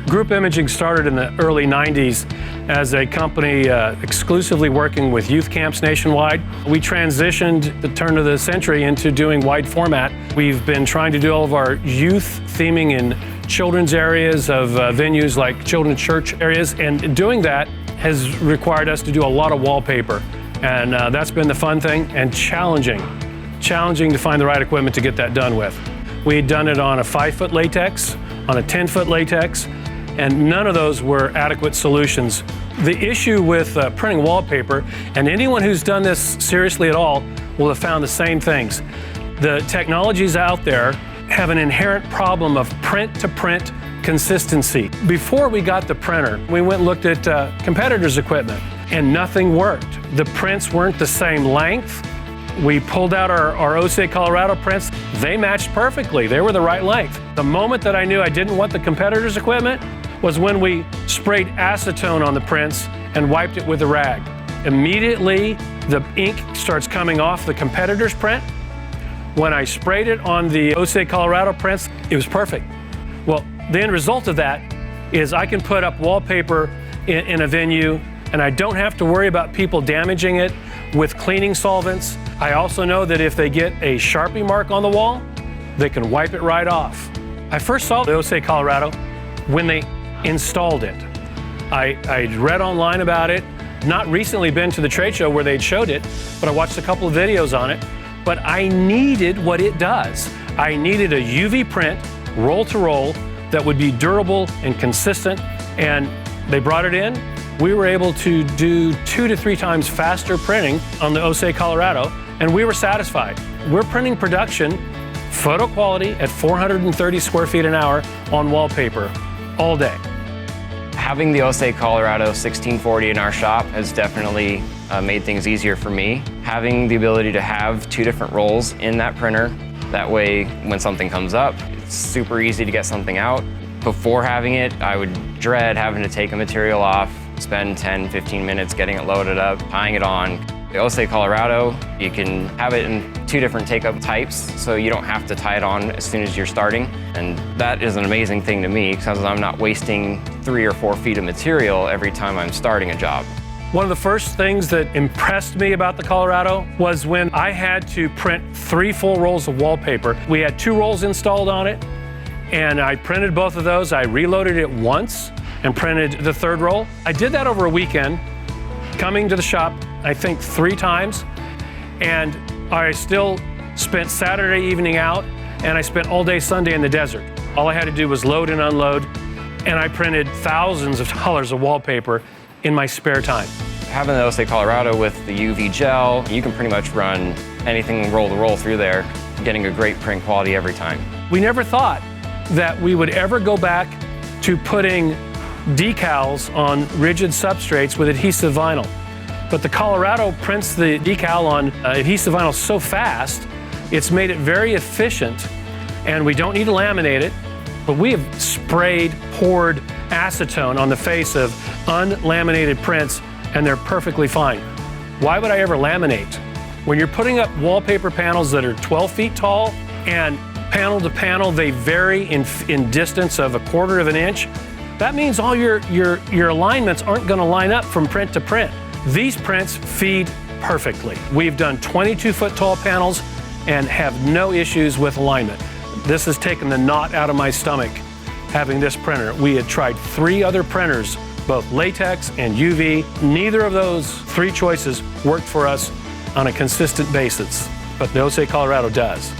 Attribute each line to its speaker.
Speaker 1: Group imaging started in the early 90s as a company exclusively working with youth camps nationwide. We transitioned at the turn of the century into doing wide format. We've been trying to do all of our youth theming in children's areas of venues like children's church areas, and doing that has required us to do a lot of wallpaper. And that's been the fun thing, and challenging to find the right equipment to get that done with. We had done it on a 5-foot latex, on a 10-foot latex, and none of those were adequate solutions. The issue with printing wallpaper, and anyone who's done this seriously at all will have found the same things. The technologies out there have an inherent problem of print-to-print consistency. Before we got the printer, we went and looked at competitors' equipment, and nothing worked. The prints weren't the same length. We pulled out our Osage, Colorado prints. They matched perfectly. They were the right length. The moment that I knew I didn't want the competitors' equipment was when we sprayed acetone on the prints and wiped it with a rag. Immediately, the ink starts coming off the competitor's print. When I sprayed it on the Osage, Colorado prints, it was perfect. Well, the end result of that is I can put up wallpaper in a venue, and I don't have to worry about people damaging it with cleaning solvents. I also know that if they get a Sharpie mark on the wall, they can wipe it right off. I first saw the Osage, Colorado when they installed it. I read online about it, not recently been to the trade show where they'd showed it, but I watched a couple of videos on it. But I needed what it does. I needed a UV print, roll to roll, that would be durable and consistent, and they brought it in. We were able to do 2 to 3 times faster printing on the Osage, Colorado, and we were satisfied. We're printing production, photo quality at 430 square feet an hour on wallpaper all day.
Speaker 2: Having the Osage, Colorado 1640 in our shop has definitely made things easier for me. Having the ability to have 2 different rolls in that printer, that way when something comes up, it's super easy to get something out. Before having it, I would dread having to take a material off, spend 10, 15 minutes getting it loaded up, tying it on. The Osage, Colorado, you can have it in 2 different take-up types, so you don't have to tie it on as soon as you're starting. And that is an amazing thing to me, because I'm not wasting 3 or 4 feet of material every time I'm starting a job.
Speaker 1: One of the first things that impressed me about the Colorado was when I had to print 3 full rolls of wallpaper. We had 2 rolls installed on it, and I printed both of those. I reloaded it once and printed the 3rd roll. I did that over a weekend, coming to the shop, I think 3 times, and I still spent Saturday evening out, and I spent all day Sunday in the desert. All I had to do was load and unload, and I printed thousands of dollars of wallpaper in my spare time.
Speaker 2: Having the Osage, Colorado with the UV gel, you can pretty much run anything roll to roll through there, getting a great print quality every time.
Speaker 1: We never thought that we would ever go back to putting decals on rigid substrates with adhesive vinyl. But the Colorado prints the decal on adhesive vinyl so fast, it's made it very efficient, and we don't need to laminate it, but we have sprayed, poured acetone on the face of unlaminated prints, and they're perfectly fine. Why would I ever laminate? When you're putting up wallpaper panels that are 12 feet tall, and panel to panel they vary in distance of 1/4 of an inch, that means all your alignments aren't going to line up from print to print. These prints feed perfectly. We've done 22-foot tall panels and have no issues with alignment. This has taken the knot out of my stomach, having this printer. We had tried 3 other printers, both latex and UV. Neither of those 3 choices worked for us on a consistent basis, but the Osage, Colorado does.